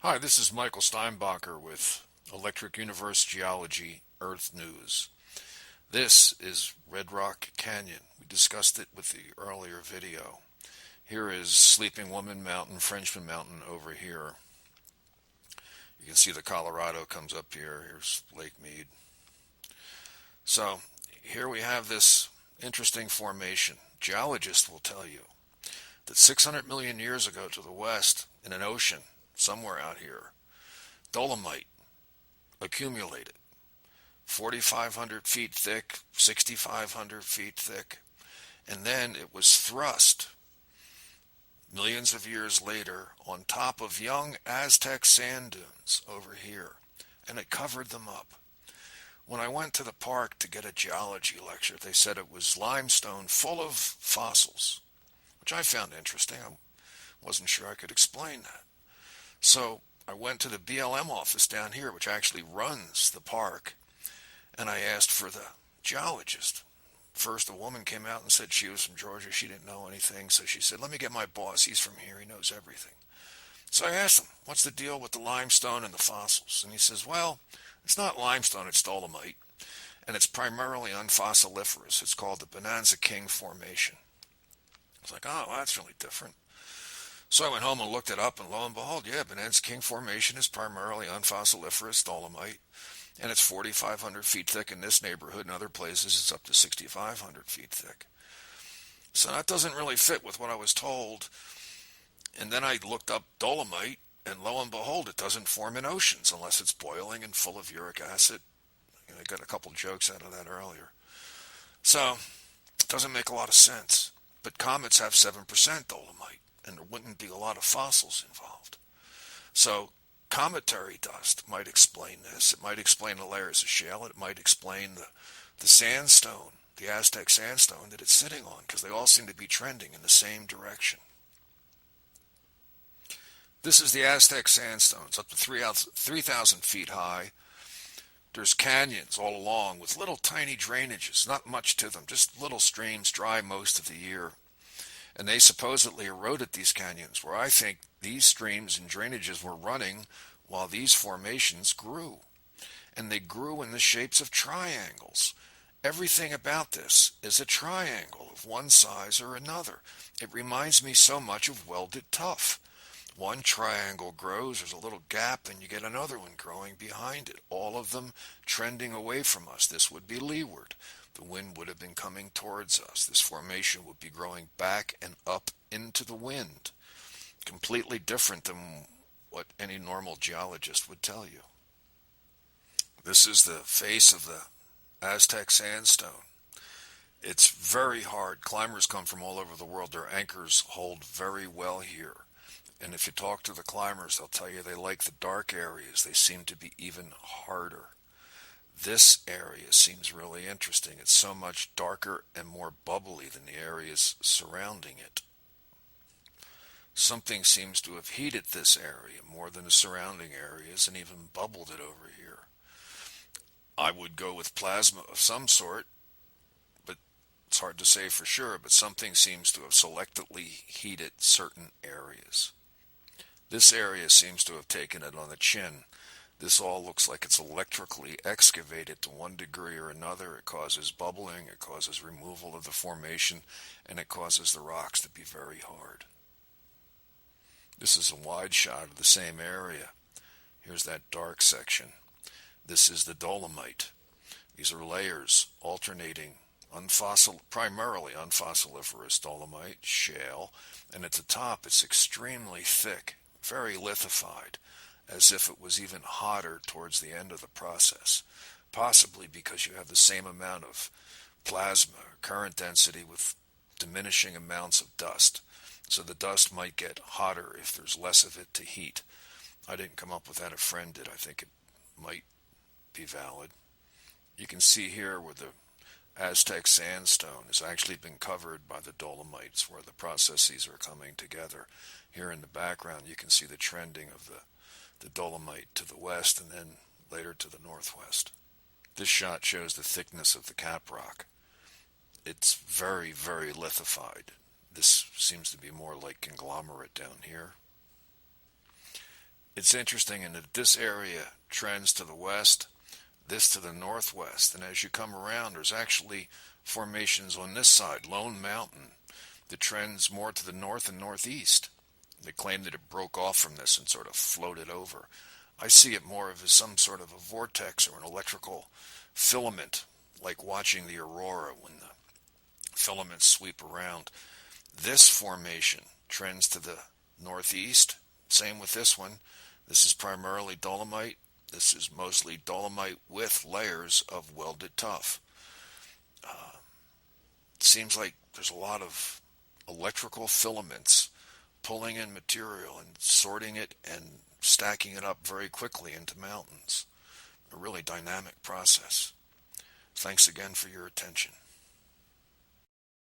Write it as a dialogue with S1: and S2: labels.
S1: Hi, this is Michael Steinbacher with Electric Universe Geology Earth News. This is Red Rock Canyon. We discussed it with the earlier video. Here is Sleeping Woman Mountain, Frenchman Mountain over here. You can see the Colorado comes up here. Here's Lake Mead. So here we have this interesting formation. Geologists will tell you that 600 million years ago to the west, in an ocean somewhere out here, dolomite accumulated. 4,500 feet thick, 6,500 feet thick, and then it was thrust millions of years later on top of young Aztec sand dunes over here, and it covered them up. When I went to the park to get a geology lecture, they said it was limestone full of fossils, which I found interesting. I wasn't sure I could explain that. So I went to the BLM office down here, which actually runs the park, and I asked for the geologist. First, a woman came out and said she was from Georgia. She didn't know anything, so she said, "Let me get my boss. He's from here. He knows everything." So I asked him, "What's the deal with the limestone and the fossils?" And he says, "Well, it's not limestone, it's dolomite, and it's primarily unfossiliferous. It's called the Bonanza King Formation." I was like, "Oh, well, that's really different." So I went home and looked it up, and lo and behold, yeah, Bonanza King Formation is primarily unfossiliferous dolomite, and it's 4,500 feet thick in this neighborhood. In other places, it's up to 6,500 feet thick. So that doesn't really fit with what I was told. And then I looked up dolomite, and lo and behold, it doesn't form in oceans unless it's boiling and full of uric acid. I got a couple jokes out of that earlier. So it doesn't make a lot of sense. But comets have 7% dolomite, and there wouldn't be a lot of fossils involved. So cometary dust might explain this. It might explain the layers of shale. It might explain the sandstone, the Aztec sandstone that it's sitting on, because they all seem to be trending in the same direction. This is the Aztec sandstone. It's up to 3,000 feet high. There's canyons all along with little tiny drainages, not much to them, just little streams, dry most of the year. And they supposedly eroded these canyons, where I think these streams and drainages were running while these formations grew. And they grew in the shapes of triangles. Everything about this is a triangle of one size or another. It reminds me so much of welded tuff. One triangle grows, there's a little gap, and you get another one growing behind it, all of them trending away from us. This would be leeward. The wind would have been coming towards us. This formation would be growing back and up into the wind. Completely different than what any normal geologist would tell you. This is the face of the Aztec sandstone. It's very hard. Climbers come from all over the world. Their anchors hold very well here. And if you talk to the climbers, they'll tell you they like the dark areas. They seem to be even harder. This area seems really interesting. It's so much darker and more bubbly than the areas surrounding it. Something seems to have heated this area more than the surrounding areas and even bubbled it over here. I would go with plasma of some sort, but it's hard to say for sure, but something seems to have selectively heated certain areas. This area seems to have taken it on the chin. This all looks like it's electrically excavated to one degree or another. It causes bubbling, it causes removal of the formation, and it causes the rocks to be very hard. This is a wide shot of the same area. Here's that dark section. This is the dolomite. These are layers alternating primarily unfossiliferous dolomite, shale, and at the top it's extremely thick, very lithified, as if it was even hotter towards the end of the process, possibly because you have the same amount of plasma, current density, with diminishing amounts of dust. So the dust might get hotter if there's less of it to heat. I didn't come up with that, a friend did. I think it might be valid. You can see here where the Aztec sandstone has actually been covered by the dolomites, where the processes are coming together. Here in the background you can see the trending of the dolomite to the west and then later to the northwest. This shot shows the thickness of the cap rock. It's very, very lithified. This seems to be more like conglomerate down here. It's interesting in that this area trends to the west, this to the northwest, and as you come around, there's actually formations on this side, Lone Mountain, that trends more to the north and northeast. They claim that it broke off from this and sort of floated over. I see it more of as some sort of a vortex or an electrical filament, like watching the aurora when the filaments sweep around. This formation trends to the northeast. Same with this one. This is primarily dolomite. This is mostly dolomite with layers of welded tuff. It seems like there's a lot of electrical filaments pulling in material and sorting it and stacking it up very quickly into mountains. A really dynamic process. Thanks again for your attention.